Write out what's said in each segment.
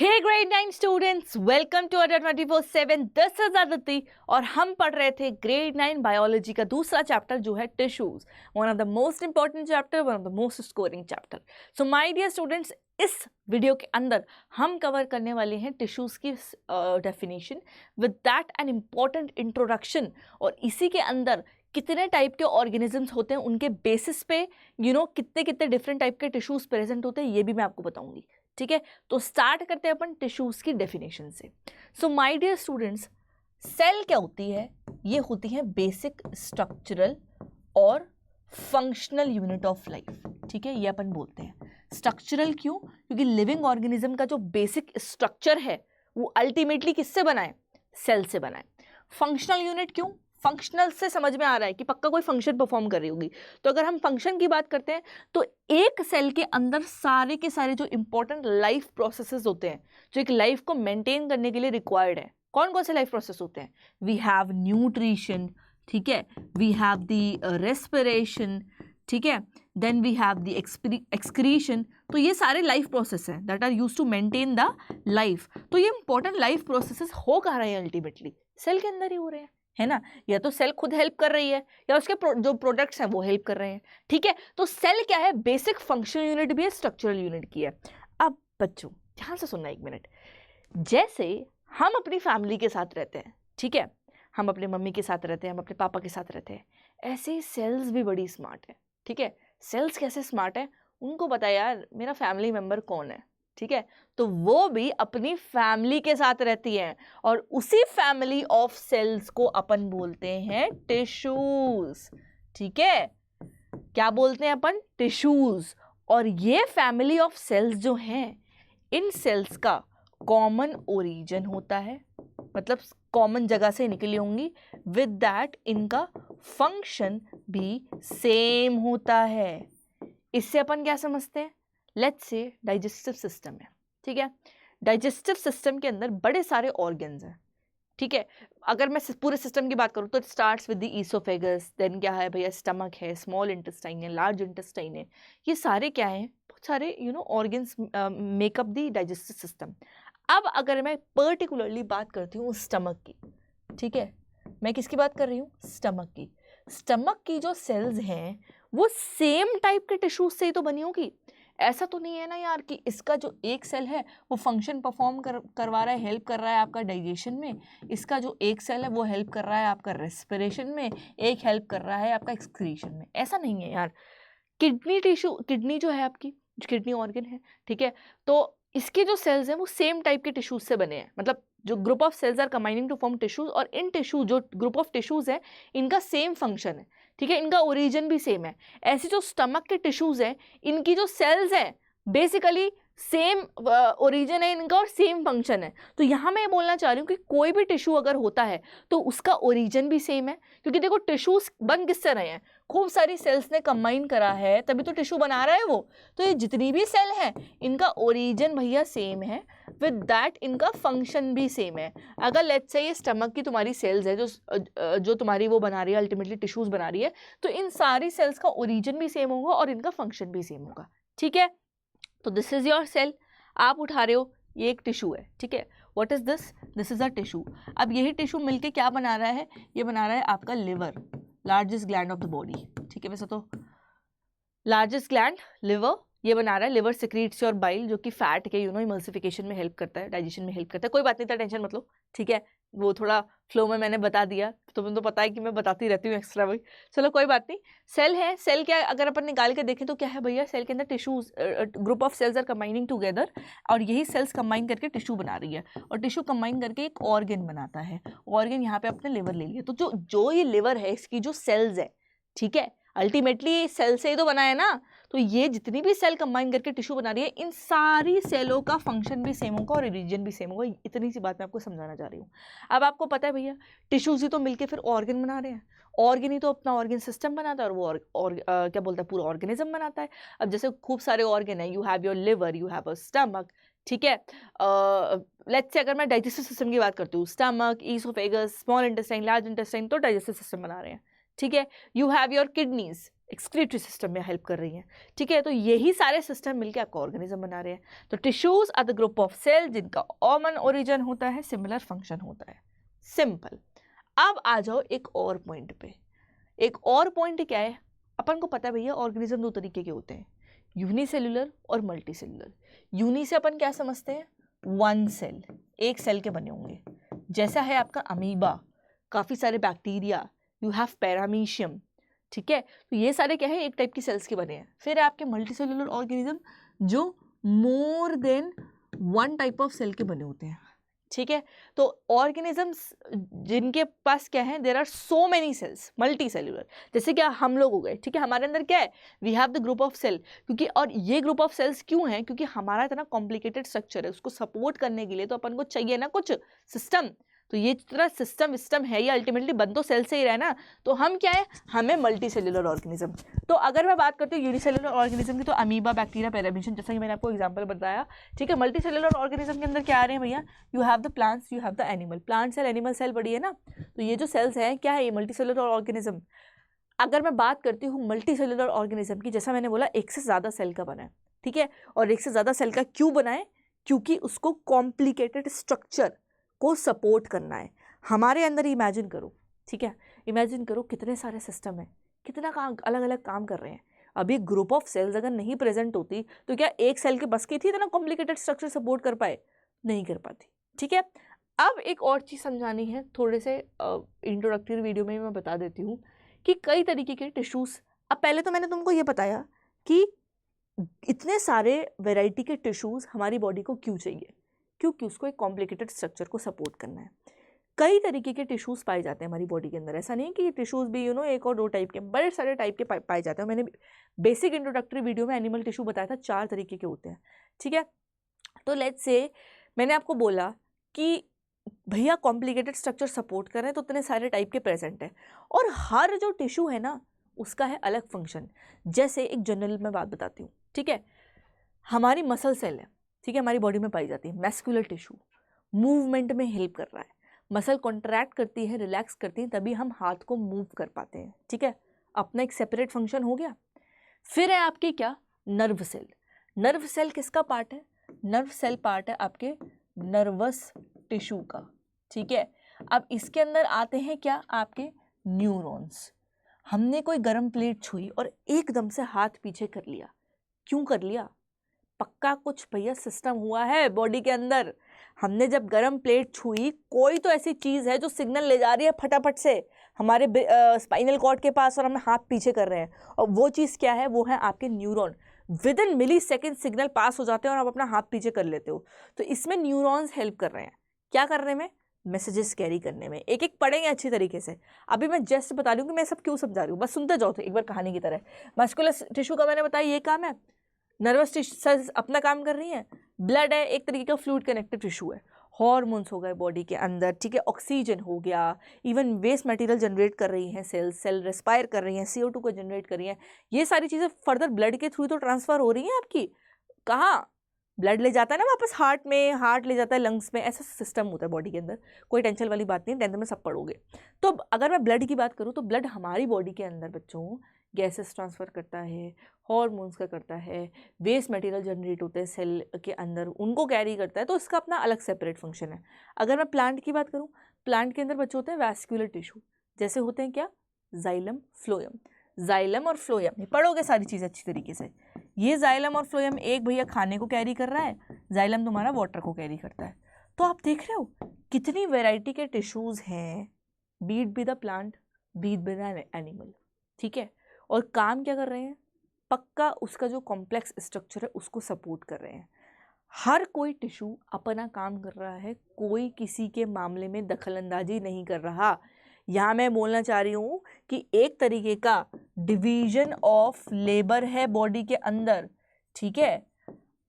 Hey grade 9 students, welcome to Adda 24/7. This is Aditi और हम पढ़ रहे थे grade 9 बायोलॉजी का दूसरा चैप्टर जो है tissues. One of the most important chapter, one of the most scoring chapter. So my dear students, इस वीडियो के अंदर हम कवर करने वाले हैं टिश्यूज की definition with that an important introduction. और इसी के अंदर कितने टाइप के ऑर्गेनिजम्स होते हैं, उनके बेसिस पे कितने कितने डिफरेंट टाइप के टिश्यूज प्रेजेंट होते हैं, ये भी मैं आपको बताऊंगी. ठीक है, तो स्टार्ट करते हैं अपन टिश्यूज की डेफिनेशन से. So my dear students, cell क्या होती है? ये होती है बेसिक स्ट्रक्चरल और फंक्शनल यूनिट ऑफ लाइफ. ठीक है, ये अपन बोलते हैं. स्ट्रक्चरल क्यों? क्योंकि लिविंग ऑर्गेनिज्म का जो बेसिक स्ट्रक्चर है वो अल्टीमेटली किससे बना है? सेल से बना है. फंक्शनल यूनिट क्यों? फंक्शनल से समझ में आ रहा है कि पक्का कोई फंक्शन परफॉर्म कर रही होगी. तो अगर हम फंक्शन की बात करते हैं तो एक सेल के अंदर सारे के सारे जो इंपॉर्टेंट लाइफ प्रोसेसेस होते हैं, जो एक लाइफ को मेंटेन करने के लिए रिक्वायर्ड है, कौन कौन से लाइफ प्रोसेस होते हैं? वी हैव न्यूट्रिशन, ठीक है, वी हैव द रेस्पिरेशन, ठीक है, then we have the excretion. तो ये सारे लाइफ प्रोसेस हैं that are used to maintain the life. तो ये इंपॉर्टेंट लाइफ प्रोसेसेस हो कहाँ रहे हैं? अल्टीमेटली सेल के अंदर ही हो रहे हैं, है ना. या तो सेल खुद हेल्प कर रही है या उसके जो प्रोडक्ट्स हैं वो हेल्प कर रहे हैं. ठीक है, तो सेल क्या है? बेसिक फंक्शनल यूनिट भी है, स्ट्रक्चरल यूनिट की है. अब बच्चों ध्यान से सुनना एक मिनट. जैसे हम अपनी फैमिली के साथ रहते हैं, ठीक है, हम अपने मम्मी के साथ रहते हैं, हम अपने पापा के साथ रहते हैं, ऐसे ही सेल्स भी बड़ी स्मार्ट है. ठीक है, सेल्स कैसे स्मार्ट है? उनको पता है यार मेरा फैमिली मेम्बर कौन है. ठीक है, तो वो भी अपनी फैमिली के साथ रहती हैं और उसी फैमिली ऑफ सेल्स को अपन बोलते हैं टिश्यूज. ठीक है, क्या बोलते हैं अपन? टिश्यूज. और ये फैमिली ऑफ सेल्स जो हैं, इन सेल्स का कॉमन ओरिजिन होता है, मतलब कॉमन जगह से निकली होंगी. विद दैट इनका फंक्शन भी सेम होता है. इससे अपन क्या समझते हैं? लेट्स से डाइजेस्टिव सिस्टम है. ठीक है, डाइजेस्टिव सिस्टम के अंदर बड़े सारे ऑर्गन्स हैं. ठीक है, अगर मैं पूरे सिस्टम की बात करूँ तो it starts with the oesophagus, then क्या है भैया? स्टमक है, स्मॉल इंटेस्टाइन है, लार्ज इंटेस्टाइन है. ये सारे क्या हैं? बहुत सारे organs make up the digestive system. अब अगर मैं पर्टिकुलरली बात करती हूँ स्टमक की, ठीक है, मैं किसकी बात कर रही हूँ? स्टमक की. स्टमक की जो सेल्स हैं वो सेम टाइप के टिश्यूज से ही तो बनी होगी. ऐसा तो नहीं है ना यार कि इसका जो एक सेल है वो फंक्शन परफॉर्म करवा रहा है, हेल्प कर रहा है आपका डाइजेशन में, इसका जो एक सेल है वो हेल्प कर रहा है आपका रेस्पिरेशन में, एक हेल्प कर रहा है आपका एक्सक्रीशन में. ऐसा नहीं है यार. किडनी जो है आपकी, जो किडनी ऑर्गन है, ठीक है, तो इसके जो सेल्स हैं वो सेम टाइप के टिश्यूज से बने हैं. मतलब जो group of cells are combining to form tissues, और इन टिश्यू जो ग्रुप ऑफ टिश्यूज है इनका सेम फंक्शन है. ठीक है, इनका ओरिजिन भी सेम है. ऐसे जो स्टमक के टिश्यूज हैं, इनकी जो सेल्स हैं बेसिकली सेम ओरिजिन है इनका और सेम फंक्शन है. तो यहाँ मैं ये बोलना चाह रही हूँ कि कोई भी टिश्यू अगर होता है तो उसका ओरिजिन भी सेम है. क्योंकि देखो टिश्यूज बन किससे रहे हैं? खूब सारी सेल्स ने कंबाइन करा है तभी तो टिश्यू बना रहा है वो. तो ये जितनी भी सेल है इनका ओरिजिन भैया सेम है, विद दैट इनका फंक्शन भी सेम है. अगर लेट्स से ये स्टमक की तुम्हारी सेल्स है जो तुम्हारी वो बना रही है, अल्टीमेटली टिश्यूज बना रही है, तो इन सारी सेल्स का ओरिजिन भी सेम होगा और इनका फंक्शन भी सेम होगा. ठीक है, तो दिस इज योर सेल. आप उठा रहे हो, ये एक टिश्यू है. ठीक है, what is this? This is a tissue. अब यही टिश्यू मिलके क्या बना रहा है? ये बना रहा है आपका liver, largest gland of the body. ठीक है, वैसे तो लार्जेस्ट ग्लैंड लिवर ये बना रहा है. लिवर सिक्रीट्स योर बाइल, जो कि फैट के इमल्सिफिकेशन में हेल्प करता है, डाइजेशन में हेल्प करता है. कोई बात नहीं था, टेंशन मत लो. ठीक है, वो थोड़ा फ्लो में मैंने बता दिया, तुम्हें तो पता है कि मैं बताती रहती हूँ एक्स्ट्रा भाई. चलो कोई बात नहीं. सेल है, सेल क्या अगर अपन निकाल के देखें तो क्या है भैया? सेल के अंदर tissues, group of cells are combining together, और यही सेल्स कंबाइन करके टिश्यू बना रही है, और टिश्यू कंबाइन करके एक ऑर्गन बनाता है. ऑर्गन यहाँ पे अपने लिवर ले लिया. तो जो ये लिवर है इसकी जो सेल्स है, ठीक है, अल्टीमेटली सेल से ही तो बना है ना. तो ये जितनी भी सेल कंबाइन करके टिश्यू बना रही है, इन सारी सेलों का फंक्शन भी सेम होगा और ओरिजिन भी सेम होगा. इतनी सी बात मैं आपको समझाना चाह रही हूँ. अब आपको पता है भैया टिश्यूज ही तो मिलके फिर ऑर्गन बना रहे हैं. ऑर्गन ही तो अपना ऑर्गन सिस्टम बनाता है और वो क्या बोलता है, पूरा ऑर्गेनिज्म बनाता है. अब जैसे खूब सारे ऑर्गन है, you have your liver, you have a stomach. ठीक है, लेट्स से अगर मैं डाइजेस्टिव सिस्टम की बात करती हूँ, stomach, oesophagus, small intestine, large intestine, तो डाइजेस्टिव सिस्टम बना रहे हैं. ठीक है, you have your kidneys, excretory system में हेल्प कर रही हैं, ठीक है। तो यही सारे सिस्टम मिलके आपका ऑर्गेनिज्म बना रहे हैं। तो tissues are the group of cell जिनका कॉमन ओरिजिन होता है, सिमिलर फंक्शन होता है, सिंपल। अब आ जाओ एक और पॉइंट पे। एक और पॉइंट क्या है, अपन को पता है भैया ऑर्गेनिज्म दो तरीके के होते हैं, यूनिसेल्युलर और मल्टी सेल्युलर। यूनि से अपन क्या समझते हैं, वन सेल, एक सेल के बने होंगे, जैसा है आपका अमीबा, काफ़ी सारे बैक्टीरिया, यू हैव पैरामीशियम, ठीक है। तो ये सारे क्या है, एक टाइप की सेल्स के बने हैं। फिर है आपके मल्टी सेल्युलर ऑर्गेनिज्म जो more than one type of cell के बने होते हैं, ठीक है। तो ऑर्गेनिजम्स जिनके पास क्या है, there are so many cells, multi cellular, जैसे क्या हम लोग हो गए, ठीक है। हमारे अंदर क्या है, we have the group of cell, क्योंकि और ये ग्रुप ऑफ सेल्स क्यों है, क्योंकि हमारा इतना कॉम्प्लिकेटेड स्ट्रक्चर है, उसको सपोर्ट करने के लिए तो अपन को चाहिए ना कुछ सिस्टम। तो ये जितना सिस्टम है, ये अल्टीमेटली बन तो सेल से ही रहा है ना। तो हम क्या है, हमें मल्टी सेल्युलर ऑर्गेनिज्म। तो अगर मैं बात करती हूँ यूनिसेल्युलर ऑर्गेनिज्म की, तो अमीबा, बैक्टीरिया, पैरामीशियम, जैसा कि मैंने आपको एग्जांपल बताया, ठीक है। मल्टी सेल्युलर ऑर्गेनिज्म के अंदर क्या आ रहे हैं भैया, you have the plants, you have the animal, plant cell, animal cell बड़ी है ना। तो ये जो सेल्स हैं क्या है, ये मल्टी सेल्युलर ऑर्गेनिज्म। अगर मैं बात करती हूँ मल्टी सेल्युलर ऑर्गेनिज्म की, जैसा मैंने बोला एक से ज़्यादा सेल का बना है, ठीक है। और एक से ज़्यादा सेल का क्यों बना है, क्योंकि उसको कॉम्प्लिकेटेड स्ट्रक्चर को सपोर्ट करना है। हमारे अंदर इमेजिन करो, ठीक है, इमेजिन करो कितने सारे सिस्टम हैं, कितना काम, अलग अलग काम कर रहे हैं। अभी ग्रुप ऑफ सेल्स अगर नहीं प्रेजेंट होती तो क्या एक सेल के बस की थी इतना कॉम्प्लिकेटेड स्ट्रक्चर सपोर्ट कर पाए, नहीं कर पाती, ठीक है। अब एक और चीज़ समझानी है, थोड़े से इंट्रोडक्टरी वीडियो में मैं बता देती हूँ कि कई तरीके के टिश्यूज़। अब पहले तो मैंने तुमको ये बताया कि इतने सारे वैरायटी के टिश्यूज़ हमारी बॉडी को क्यों चाहिए, क्योंकि उसको एक कॉम्प्लिकेटेड स्ट्रक्चर को सपोर्ट करना है। कई तरीके के टिश्यूज़ पाए जाते हैं हमारी बॉडी के अंदर, ऐसा नहीं कि टिश्यूज़ भी एक और दो टाइप के, बड़े सारे टाइप के पाए जाते हैं। मैंने बेसिक इंट्रोडक्टरी वीडियो में एनिमल टिश्यू बताया था, 4 तरीके के होते हैं, ठीक है। तो लेट्स से मैंने आपको बोला कि भैया कॉम्प्लिकेटेड स्ट्रक्चर सपोर्ट कर रहे हैं, तो इतने सारे टाइप के प्रेजेंट हैं, और हर जो टिश्यू है ना उसका है अलग फंक्शन। जैसे एक जनरल में बात बताती हूँ, ठीक है। हमारी मसल सेल है, ठीक है, हमारी बॉडी में पाई जाती है, मैस्कुलर टिश्यू मूवमेंट में हेल्प कर रहा है, मसल कॉन्ट्रैक्ट करती है, रिलैक्स करती है, तभी हम हाथ को मूव कर पाते हैं, ठीक है। अपना एक सेपरेट फंक्शन हो गया। फिर है आपकी क्या, नर्व सेल। नर्व सेल किसका पार्ट है, नर्व सेल पार्ट है आपके नर्वस टिश्यू का, ठीक है। अब इसके अंदर आते हैं क्या, आपके न्यूरॉन्स। हमने कोई गर्म प्लेट छुई और एकदम से हाथ पीछे कर लिया, क्यों कर लिया, पक्का कुछ भैया सिस्टम हुआ है बॉडी के अंदर। हमने जब गर्म प्लेट छुई, कोई तो ऐसी चीज़ है जो सिग्नल ले जा रही है फटाफट से हमारे स्पाइनल कॉर्ड के पास, और हम हाथ पीछे कर रहे हैं, और वो चीज़ क्या है, वो है आपके neuron. Within millisecond signal pass हो जाते हैं और आप अपना हाथ पीछे कर लेते हो। तो इसमें न्यूरॉन्स हेल्प कर रहे हैं, क्या करने में, मैसेजेस कैरी करने में। एक एक पढ़ेंगे अच्छी तरीके से। अभी मैं जस्ट बता रही हूँ कि मैं सब क्यों समझा रही हूँ, बस सुनते जाओ तो एक बार कहानी की तरह। मस्कुलर टिश्यू का मैंने बताया ये काम है, नर्वस टिश्यू अपना काम कर रही है, ब्लड है एक तरीके का फ्लूइड कनेक्टिव टिश्यू है, हॉर्मोन्स हो गए बॉडी के अंदर, ठीक है, ऑक्सीजन हो गया, इवन वेस्ट मटेरियल जनरेट कर रही हैं सेल, सेल रेस्पायर कर रही हैं, CO2 को जनरेट कर रही हैं। ये सारी चीज़ें फर्दर ब्लड के थ्रू तो ट्रांसफ़र हो रही हैं आपकी, कहाँ, ब्लड ले जाता है ना वापस हार्ट में, हार्ट ले जाता है लंग्स में, ऐसा सिस्टम होता है बॉडी के अंदर। कोई टेंशन वाली बात नहीं, 10th में सब पढ़ोगे। तो अगर मैं ब्लड की बात करूँ तो ब्लड हमारी बॉडी के अंदर बच्चों गैसेस ट्रांसफ़र करता है, हॉर्मोन्स का करता है, वेस्ट मटेरियल जनरेट होते हैं सेल के अंदर, उनको कैरी करता है, तो इसका अपना अलग सेपरेट फंक्शन है। अगर मैं प्लांट की बात करूँ, प्लांट के अंदर बच्चे होते हैं वैस्कुलर टिश्यू, जैसे होते हैं क्या, जाइलम, फ्लोएम। जाइलम और फ्लोएम, ये पढ़ोगे सारी चीज़ें अच्छी तरीके से। ये जाइलम और फ्लोएम, एक भैया खाने को कैरी कर रहा है, जाइलम तुम्हारा वाटर को कैरी करता है। तो आप देख रहे हो कितनी वैरायटी के टिश्यूज़ हैं, be it be the plant, be it be the animal, ठीक है। और काम क्या कर रहे हैं, पक्का उसका जो कॉम्प्लेक्स स्ट्रक्चर है उसको सपोर्ट कर रहे हैं। हर कोई टिश्यू अपना काम कर रहा है, कोई किसी के मामले में दखलंदाजी नहीं कर रहा। यहाँ मैं बोलना चाह रही हूँ कि एक तरीके का डिवीजन ऑफ लेबर है बॉडी के अंदर, ठीक है।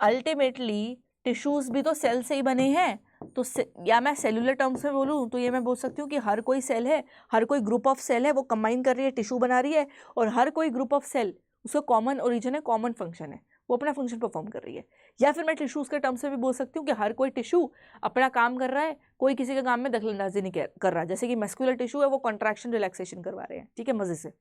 अल्टीमेटली टिश्यूज़ भी तो सेल से ही बने हैं, तो या मैं सेलुलर टर्म्स में बोलूँ तो ये मैं बोल सकती हूँ कि हर कोई सेल है, हर कोई ग्रुप ऑफ सेल है, वो कंबाइन कर रही है, टिश्यू बना रही है, और हर कोई ग्रुप ऑफ सेल उसका कॉमन ओरिजिन है, कॉमन फंक्शन है, वो अपना फंक्शन परफॉर्म कर रही है। या फिर मैं टिश्यूज़ के टर्म्स में भी बोल सकती हूँ कि हर कोई टिश्यू अपना काम कर रहा है, कोई किसी के काम में दखलंदाजी नहीं कर रहा। जैसे कि मस्कुलर टिश्यू है, वो कॉन्ट्रैक्शन रिलैक्सेशन करवा रहे हैं, ठीक है, मज़े से,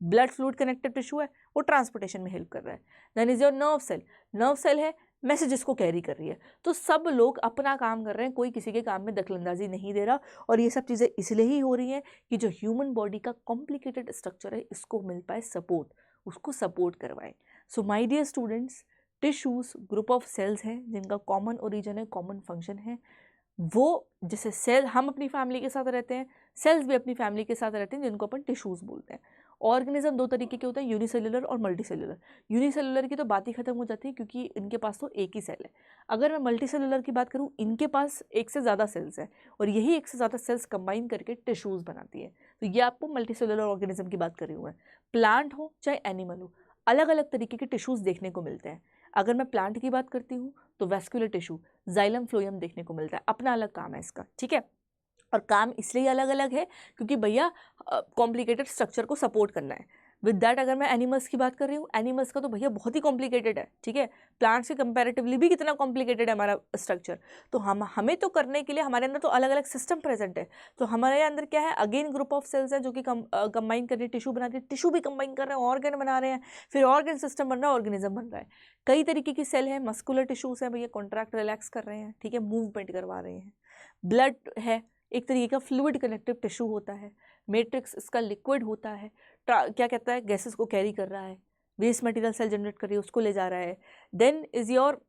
ब्लड फ्लूइड कनेक्टिव टिश्यू है, वो ट्रांसपोर्टेशन में हेल्प कर रहा है। Then is your nerve cell है, मैसेजेस को कैरी कर रही है। तो सब लोग अपना काम कर रहे हैं, कोई किसी के काम में दखलंदाजी नहीं दे रहा। और ये सब चीज़ें इसलिए ही हो रही हैं कि जो ह्यूमन बॉडी का कॉम्प्लिकेटेड स्ट्रक्चर है इसको मिल पाए सपोर्ट, उसको सपोर्ट करवाएं। So my dear students, tissues group of cells हैं जिनका कॉमन ओरिजिन है, कॉमन फंक्शन है। वो जैसे सेल हम अपनी फैमिली के साथ रहते हैं, सेल्स भी अपनी फैमिली के साथ रहते हैं, जिनको अपन टिश्यूज़ बोलते हैं। ऑर्गेनिज्म दो तरीके के होते हैं, यूनिसेलुलर और मल्टीसेलुलर। यूनिसेलुलर की तो बात ही खत्म हो जाती है क्योंकि इनके पास तो एक ही सेल है। अगर मैं मल्टीसेलुलर की बात करूँ, इनके पास एक से ज़्यादा सेल्स हैं और यही एक से ज़्यादा सेल्स कंबाइन करके टिश्यूज़ बनाती है। तो ये आपको मल्टीसेलुलर ऑर्गेनिज्म की बात कर रही हूँ मैं। प्लांट हो चाहे एनिमल हो, अलग अलग तरीके के टिश्यूज़ देखने को मिलते हैं। अगर मैं प्लांट की बात करती हूँ तो वेस्कुलर टिश्यू, जाइलम फ्लोएम देखने को मिलता है, अपना अलग काम है इसका, ठीक है। और काम इसलिए अलग अलग है क्योंकि भैया कॉम्प्लिकेटेड स्ट्रक्चर को सपोर्ट करना है। विद दैट अगर मैं एनिमल्स की बात कर रही हूँ, एनिमल्स का तो भैया बहुत ही कॉम्प्लिकेटेड है, ठीक है। प्लांट्स से कंपैरेटिवली भी कितना कॉम्प्लिकेटेड है हमारा स्ट्रक्चर। तो हमें तो करने के लिए हमारे अंदर तो अलग अलग सिस्टम प्रेजेंट है। तो हमारे अंदर क्या है, अगेन ग्रुप ऑफ सेल्स हैं जो कि कंबाइन कर रही है, टिश्यू बना रही है, टिश्यू भी कंबाइन कर रहे हैं, ऑर्गन बना रहे हैं, फिर ऑर्गन सिस्टम बन रहा है, ऑर्गेनिज्म बन रहा है। कई तरीके की सेल है, मस्कुलर टिश्यूज हैं भैया, कॉन्ट्रैक्ट रिलैक्स कर रहे हैं, ठीक है, मूवमेंट करवा रहे हैं। ब्लड है, एक तरीके का फ्लूइड कनेक्टिव टिश्यू होता है। मैट्रिक्स इसका लिक्विड होता है, क्या कहता है, गैसेस को कैरी कर रहा है, वेस्ट मटेरियल सेल जनरेट कर रही है उसको ले जा रहा है। Then is your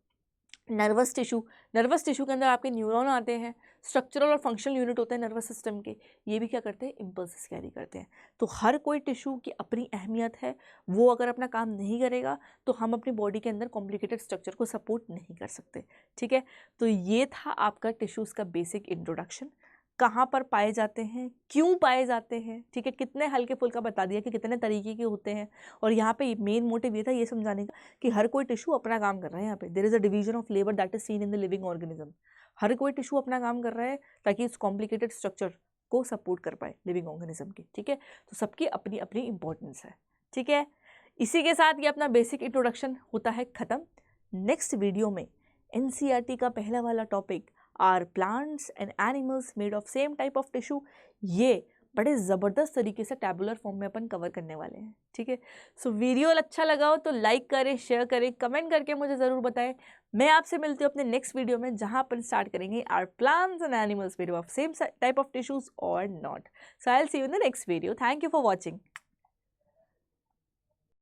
nervous tissue. Nervous tissue के अंदर आपके न्यूरॉन आते हैं, स्ट्रक्चरल और फंक्शनल यूनिट होते हैं नर्वस सिस्टम के, ये भी क्या करते हैं, इम्पल्सेस कैरी करते हैं। तो हर कोई टिश्यू की अपनी अहमियत है, वो अगर अपना काम नहीं करेगा तो हम अपनी बॉडी के अंदर कॉम्प्लिकेटेड स्ट्रक्चर को सपोर्ट नहीं कर सकते, ठीक है। तो ये था आपका टिश्यूज़ का बेसिक इंट्रोडक्शन। कहाँ पर पाए जाते हैं, क्यों पाए जाते हैं, ठीक है, कितने हल्के फुल्का बता दिया कि कितने तरीके के होते हैं। और यहाँ पे मेन मोटिव ये था ये समझाने का कि हर कोई टिश्यू अपना काम कर रहा है। यहाँ पे there is a division of labour that is seen in the living organism. हर कोई टिश्यू अपना काम कर रहा है ताकि इस कॉम्प्लिकेटेड स्ट्रक्चर को सपोर्ट कर पाए लिविंग ऑर्गेनिज्म की, ठीक है। तो सबकी अपनी अपनी इंपॉर्टेंस है, ठीक है। इसी के साथ ये अपना बेसिक इंट्रोडक्शन होता है ख़त्म। नेक्स्ट वीडियो में NCERT का पहला वाला topic are plants and animals made of same type of tissue, ये बड़े ज़बरदस्त तरीके से टैबुलर फॉर्म में अपन कवर करने वाले हैं, ठीक है। सो वीडियो अच्छा लगा हो तो लाइक करें, शेयर करें, कमेंट करके मुझे ज़रूर बताएं। मैं आपसे मिलती हूँ अपने नेक्स्ट वीडियो में जहाँ अपन स्टार्ट करेंगे are plants and animals made of same type of tissues और not. So I will see you in the next video. Thank you for watching.